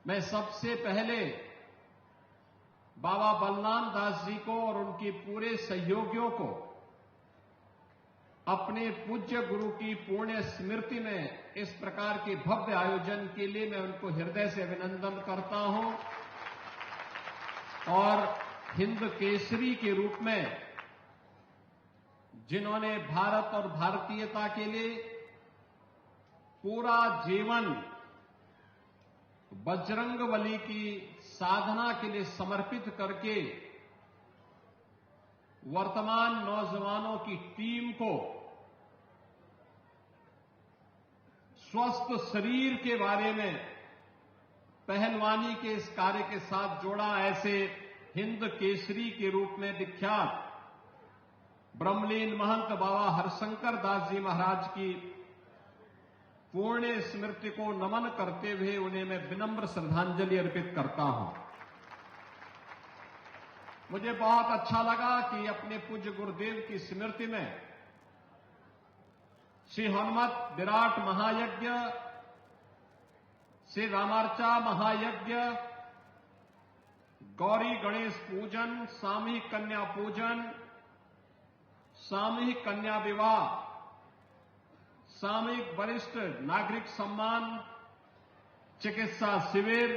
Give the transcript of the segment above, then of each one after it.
मैं सबसे पहले बाबा बलराम दास जी को और उनके पूरे सहयोगियों को अपने पूज्य गुरु की पुण्य स्मृति में इस प्रकार के भव्य आयोजन के लिए मैं उनको हृदय से अभिनंदन करता हूं और हिंद केसरी के रूप में जिन्होंने भारत और भारतीयता के लिए पूरा जीवन बजरंगबली की साधना के लिए समर्पित करके वर्तमान नौजवानों की टीम को स्वस्थ शरीर के बारे में पहलवानी के इस कार्य के साथ जोड़ा। ऐसे हिंद केसरी के रूप में विख्यात ब्रह्मलीन महंत बाबा हरशंकर दास जी महाराज की पुण्य स्मृति को नमन करते हुए उन्हें मैं विनम्र श्रद्धांजलि अर्पित करता हूं। मुझे बहुत अच्छा लगा कि अपने पूज्य गुरुदेव की स्मृति में श्री हनुमत विराट महायज्ञ, श्री रामार्चा महायज्ञ, गौरी गणेश पूजन, सामूहिक कन्या पूजन, सामूहिक कन्या विवाह, सामूहिक वरिष्ठ नागरिक सम्मान, चिकित्सा शिविर,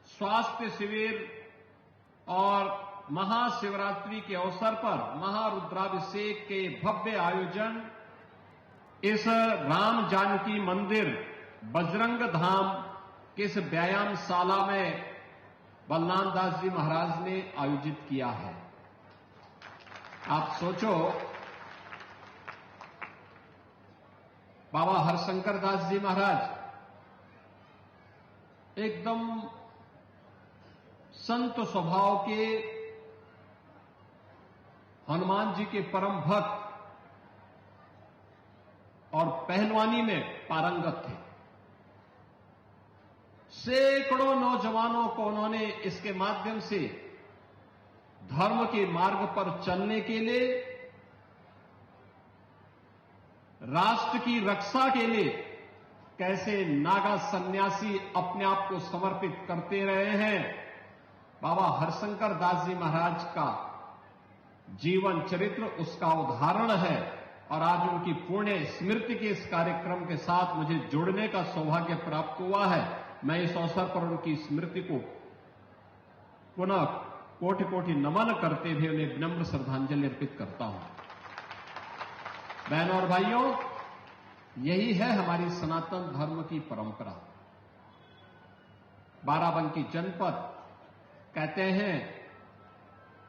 स्वास्थ्य शिविर और महाशिवरात्रि के अवसर पर महारुद्राभिषेक के भव्य आयोजन इस राम जानकी मंदिर बजरंग धाम के इस व्यायामशाला में बलराम दास जी महाराज ने आयोजित किया है। आप सोचो, बाबा हरशंकर दास जी महाराज एकदम संत स्वभाव के हनुमान जी के परम भक्त और पहलवानी में पारंगत थे। सैकड़ों नौजवानों को उन्होंने इसके माध्यम से धर्म के मार्ग पर चलने के लिए, राष्ट्र की रक्षा के लिए कैसे नागा सन्यासी अपने आप को समर्पित करते रहे हैं। बाबा हरशंकर दास जी महाराज का जीवन चरित्र उसका उदाहरण है और आज उनकी पुण्य स्मृति के इस कार्यक्रम के साथ मुझे जुड़ने का सौभाग्य प्राप्त हुआ है। मैं इस अवसर पर उनकी स्मृति को पुनः कोटि कोटि नमन करते हुए उन्हें विनम्र श्रद्धांजलि अर्पित करता हूं। बहनों और भाइयों, यही है हमारी सनातन धर्म की परंपरा। बाराबंकी जनपद कहते हैं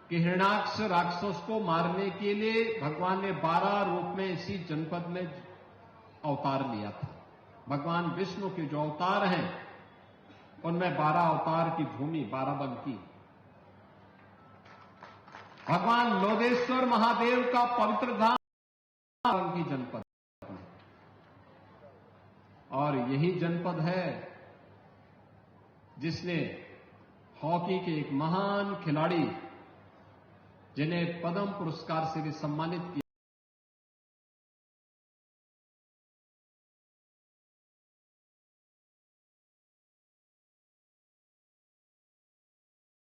कि हिरण्याक्ष राक्षस को मारने के लिए भगवान ने 12 रूप में इसी जनपद में अवतार लिया था। भगवान विष्णु के जो अवतार हैं उनमें 12 अवतार की भूमि बाराबंकी। भगवान लोदेश्वर महादेव का पवित्र धाम बाराबंकी जनपद में, और यही जनपद है जिसने हॉकी के एक महान खिलाड़ी जिन्हें पद्म पुरस्कार से भी सम्मानित किया,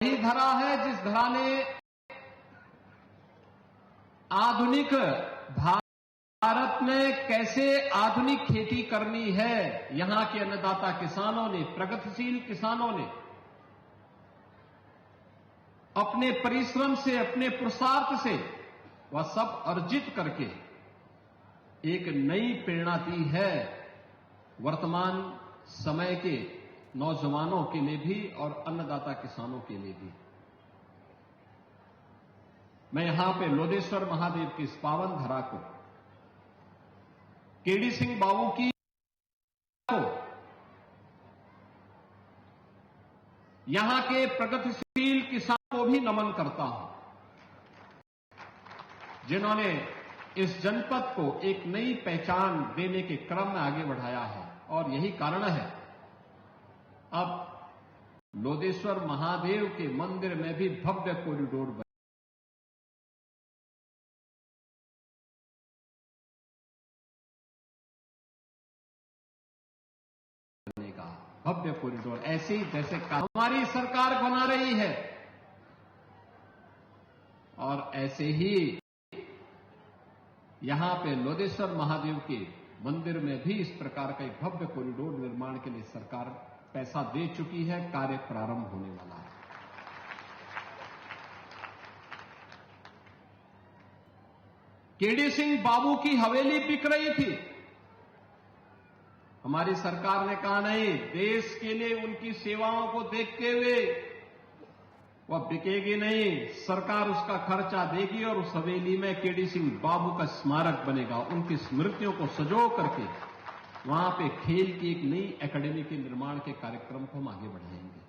यही धरा है जिस धरा ने आधुनिक भारत में कैसे आधुनिक खेती करनी है, यहां के अन्नदाता किसानों ने, प्रगतिशील किसानों ने अपने परिश्रम से, अपने पुरुषार्थ से वह सब अर्जित करके एक नई प्रेरणा दी है वर्तमान समय के नौजवानों के लिए भी और अन्नदाता किसानों के लिए भी। मैं यहां पे लोदेश्वर महादेव की इस पावन धरा को, केडी सिंह बाबू की को, यहां के प्रगतिशील किसान को भी नमन करता हूं, जिन्होंने इस जनपद को एक नई पहचान देने के क्रम में आगे बढ़ाया है। और यही कारण है अब लोदेश्वर महादेव के मंदिर में भी भव्य कॉरिडोर बनेगा। भव्य कॉरिडोर, ऐसे ही जैसे हमारी सरकार बना रही है, और ऐसे ही यहां पे लोदेश्वर महादेव के मंदिर में भी इस प्रकार का एक भव्य कॉरिडोर निर्माण के लिए सरकार पैसा दे चुकी है, कार्य प्रारंभ होने वाला है। केडी सिंह बाबू की हवेली बिक रही थी, हमारी सरकार ने कहा नहीं, देश के लिए उनकी सेवाओं को देखते हुए वह बिकेगी नहीं, सरकार उसका खर्चा देगी और उस हवेली में केडी सिंह बाबू का स्मारक बनेगा। उनकी स्मृतियों को सजो करके वहां पे खेल की एक नई एकेडमी के निर्माण के कार्यक्रम को हम आगे बढ़ाएंगे।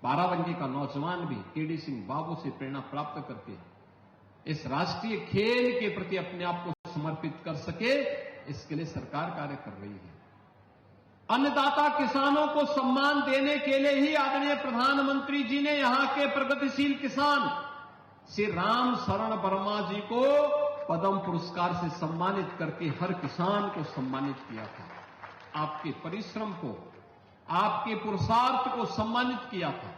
बाराबंकी का नौजवान भी केडी सिंह बाबू से प्रेरणा प्राप्त करके इस राष्ट्रीय खेल के प्रति अपने आप को समर्पित कर सके, इसके लिए सरकार कार्य कर रही है। अन्नदाता किसानों को सम्मान देने के लिए ही आदरणीय प्रधानमंत्री जी ने यहां के प्रगतिशील किसान श्री राम शरण वर्मा जी को पद्म पुरस्कार से सम्मानित करके हर किसान को सम्मानित किया था। आपके परिश्रम को, आपके पुरुषार्थ को सम्मानित किया था,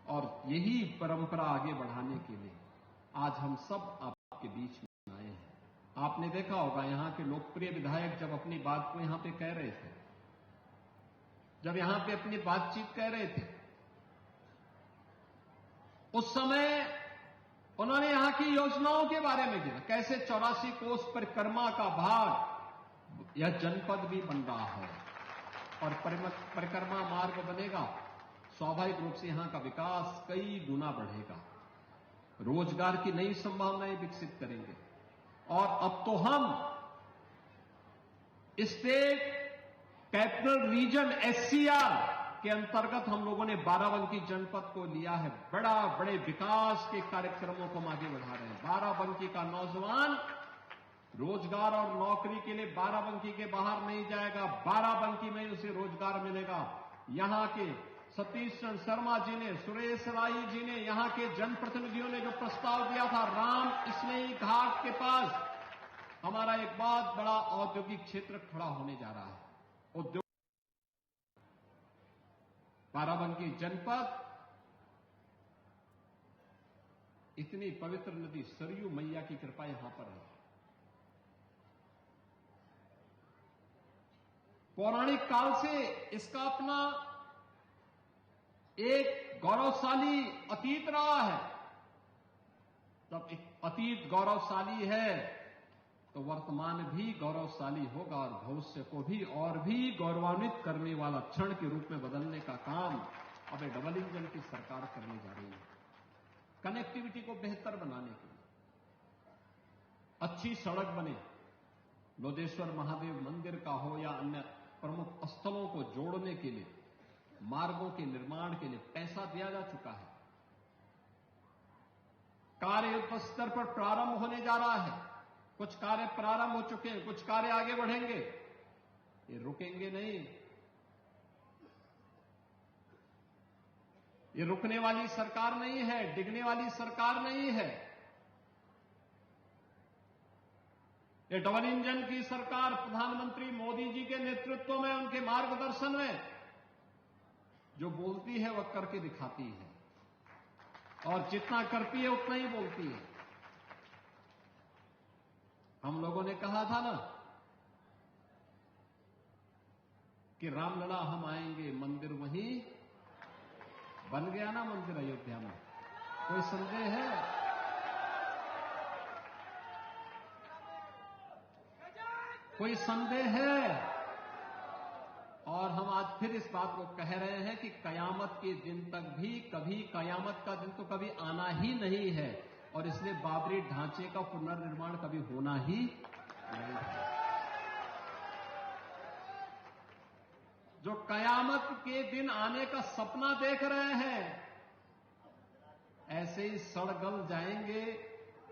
और यही परंपरा आगे बढ़ाने के लिए आज हम सब आपके बीच में आए हैं। आपने देखा होगा यहां के लोकप्रिय विधायक जब अपनी बात को यहां पे कह रहे थे, जब यहां पे अपनी बातचीत कह रहे थे, उस समय उन्होंने यहां की योजनाओं के बारे में गिना, कैसे 84 कोस परिक्रमा का भाग यह जनपद भी बन रहा है और परिक्रमा मार्ग बनेगा, स्वाभाविक रूप से यहां का विकास कई गुना बढ़ेगा, रोजगार की नई संभावनाएं विकसित करेंगे। और अब तो हम स्टेट कैपिटल रीजन एससीआर के अंतर्गत हम लोगों ने बाराबंकी जनपद को लिया है, बड़े विकास के कार्यक्रमों को हम आगे बढ़ा रहे हैं। बाराबंकी का नौजवान रोजगार और नौकरी के लिए बाराबंकी के बाहर नहीं जाएगा, बाराबंकी में उसे रोजगार मिलेगा। यहां के सतीश चंद्र शर्मा जी ने, सुरेश राय जी ने, यहां के जनप्रतिनिधियों ने जो प्रस्ताव दिया था, राम स्नेही घाट के पास हमारा एक बहुत बड़ा औद्योगिक क्षेत्र खड़ा होने जा रहा है। उद्योग बाराबंकी जनपद इतनी पवित्र नदी सरयू मैया की कृपा यहां पर है। पौराणिक काल से इसका अपना एक गौरवशाली अतीत रहा है। जब अतीत गौरवशाली है तो वर्तमान भी गौरवशाली होगा और भविष्य को भी और भी गौरवान्वित करने वाला क्षण के रूप में बदलने का काम अब डबल इंजन की सरकार करने जा रही है। कनेक्टिविटी को बेहतर बनाने के लिए अच्छी सड़क बने, लोदेश्वर महादेव मंदिर का हो या अन्य प्रमुख स्थलों को जोड़ने के लिए मार्गों के निर्माण के लिए पैसा दिया जा चुका है। कार्य युद्ध स्तर पर प्रारंभ होने जा रहा है, कुछ कार्य प्रारंभ हो चुके हैं, कुछ कार्य आगे बढ़ेंगे, ये रुकेंगे नहीं। ये रुकने वाली सरकार नहीं है, डिगने वाली सरकार नहीं है। ये डबल इंजन की सरकार प्रधानमंत्री मोदी जी के नेतृत्व में, उनके मार्गदर्शन में जो बोलती है वह करके दिखाती है, और जितना करती है उतना ही बोलती है। हम लोगों ने कहा था ना कि रामलला हम आएंगे, मंदिर वहीं बन गया ना, मंदिर अयोध्या में। कोई संदेह है? कोई संदेह है? और हम आज फिर इस बात को कह रहे हैं कि कयामत के दिन तक भी कभी, कयामत का दिन तो कभी आना ही नहीं है, और इसलिए बाबरी ढांचे का पुनर्निर्माण कभी होना ही नहीं है। जो कयामत के दिन आने का सपना देख रहे हैं, ऐसे ही सड़गल जाएंगे,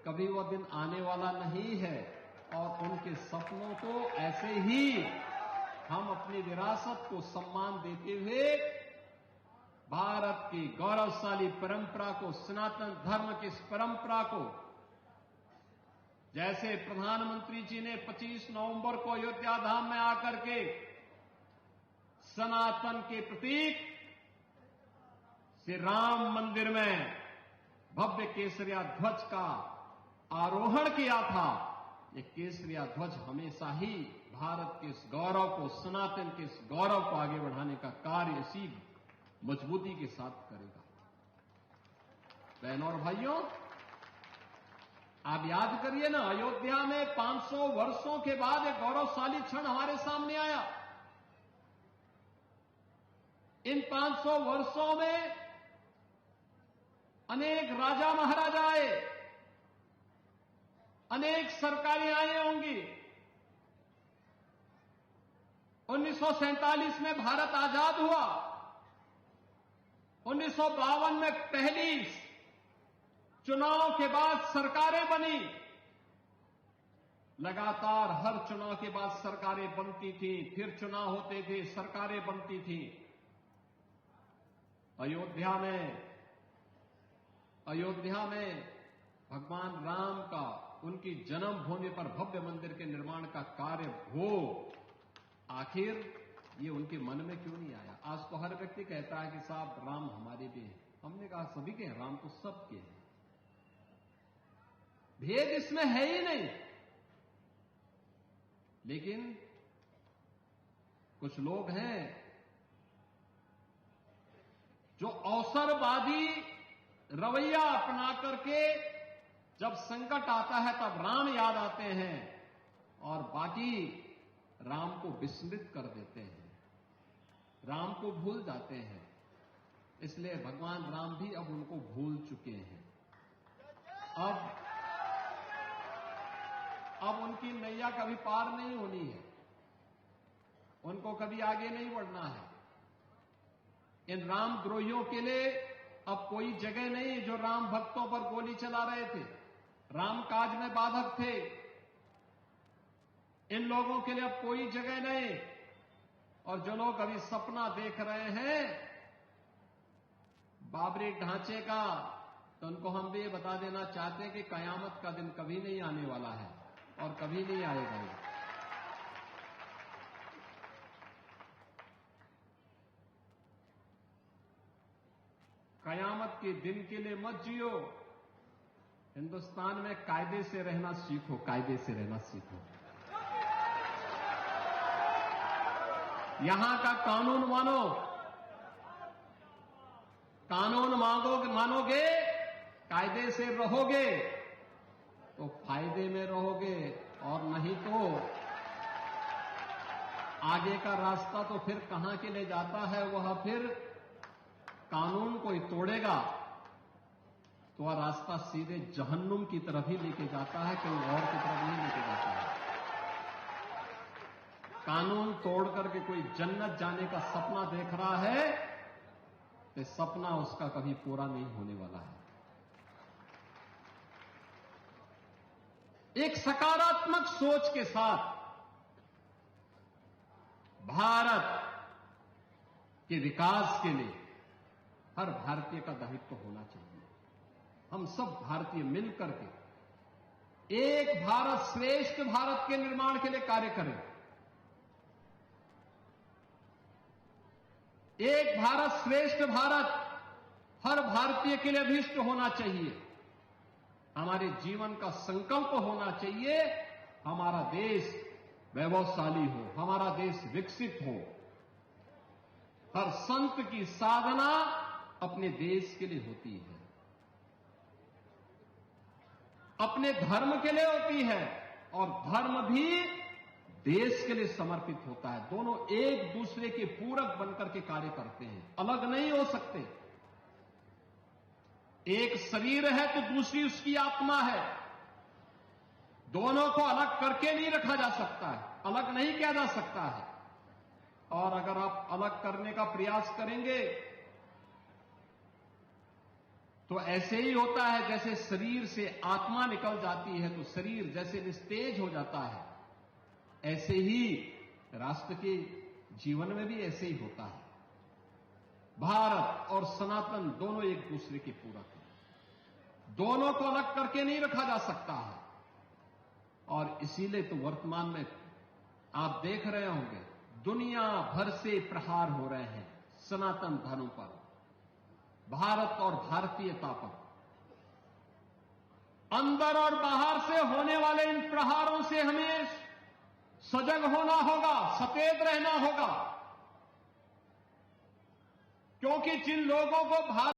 कभी वह दिन आने वाला नहीं है। और उनके सपनों को ऐसे ही हम अपनी विरासत को सम्मान देते हुए भारत की गौरवशाली परंपरा को, सनातन धर्म की इस परंपरा को, जैसे प्रधानमंत्री जी ने 25 नवंबर को अयोध्या धाम में आकर के सनातन के प्रतीक श्री राम मंदिर में भव्य केसरिया ध्वज का आरोहण किया था। ये केसरिया ध्वज हमेशा ही भारत के इस गौरव को, सनातन के इस गौरव को आगे बढ़ाने का कार्य इसी मजबूती के साथ करेगा। बहनों और भाइयों, आप याद करिए ना, अयोध्या में 500 वर्षों के बाद एक गौरवशाली क्षण हमारे सामने आया। इन 500 वर्षों में अनेक राजा महाराजा आए, अनेक सरकारें आई होंगी। 1947 में भारत आजाद हुआ। 1952 में पहली चुनाव के बाद सरकारें बनी। लगातार हर चुनाव के बाद सरकारें बनती थी, फिर चुनाव होते थे, सरकारें बनती थी। अयोध्या में भगवान राम का, उनकी जन्मभूमि पर भव्य मंदिर के निर्माण का कार्य हो, आखिर ये उनके मन में क्यों नहीं आया? आज तो हर व्यक्ति कहता है कि साहब राम हमारे भी हैं। हमने कहा सभी के हैं, राम तो सबके हैं, भेद इसमें है ही नहीं। लेकिन कुछ लोग हैं जो अवसरवादी रवैया अपना करके जब संकट आता है तब राम याद आते हैं और बाकी राम को विस्मृत कर देते हैं, राम को भूल जाते हैं। इसलिए भगवान राम भी अब उनको भूल चुके हैं। अब उनकी नैया कभी पार नहीं होनी है, उनको कभी आगे नहीं बढ़ना है। इन रामद्रोहियों के लिए अब कोई जगह नहीं जो राम भक्तों पर गोली चला रहे थे, राम काज में बाधक थे। इन लोगों के लिए अब कोई जगह नहीं। और जो लोग अभी सपना देख रहे हैं बाबरी ढांचे का, तो उनको हम भी ये बता देना चाहते हैं कि कयामत का दिन कभी नहीं आने वाला है और कभी नहीं आएगा। कयामत के दिन के लिए मत जियो। हिंदुस्तान में कायदे से रहना सीखो, कायदे से रहना सीखो। यहां का कानून मानो, कानून मानोगे, कायदे से रहोगे तो फायदे में रहोगे, और नहीं तो आगे का रास्ता तो फिर कहां के लिए जाता है, वह फिर कानून कोई तोड़ेगा तो वह रास्ता सीधे जहन्नुम की तरफ ही लेके जाता है, कहीं और की तरफ नहीं लेके जाता है। कानून तोड़ करके कोई जन्नत जाने का सपना देख रहा है तो सपना उसका कभी पूरा नहीं होने वाला है। एक सकारात्मक सोच के साथ भारत के विकास के लिए हर भारतीय का दायित्व होना चाहिए। हम सब भारतीय मिलकर के एक भारत श्रेष्ठ भारत के निर्माण के लिए कार्य करें। एक भारत श्रेष्ठ भारत हर भारतीय के लिए अभीष्ट होना चाहिए। हमारे जीवन का संकल्प होना चाहिए, हमारा देश वैभवशाली हो, हमारा देश विकसित हो। हर संत की साधना अपने देश के लिए होती है, अपने धर्म के लिए होती है, और धर्म भी देश के लिए समर्पित होता है। दोनों एक दूसरे के पूरक बनकर के कार्य करते हैं, अलग नहीं हो सकते। एक शरीर है तो दूसरी उसकी आत्मा है, दोनों को अलग करके नहीं रखा जा सकता है, अलग नहीं किया जा सकता है। और अगर आप अलग करने का प्रयास करेंगे तो ऐसे ही होता है जैसे शरीर से आत्मा निकल जाती है तो शरीर जैसे निस्तेज हो जाता है, ऐसे ही राष्ट्र के जीवन में भी ऐसे ही होता है। भारत और सनातन दोनों एक दूसरे के पूरक हैं, दोनों को अलग करके नहीं रखा जा सकता है। और इसीलिए तो वर्तमान में आप देख रहे होंगे दुनिया भर से प्रहार हो रहे हैं सनातन धर्म पर, भारत और भारतीयता पर। अंदर और बाहर से होने वाले इन प्रहारों से हमें सजग होना होगा, सचेत रहना होगा, क्योंकि जिन लोगों को भारत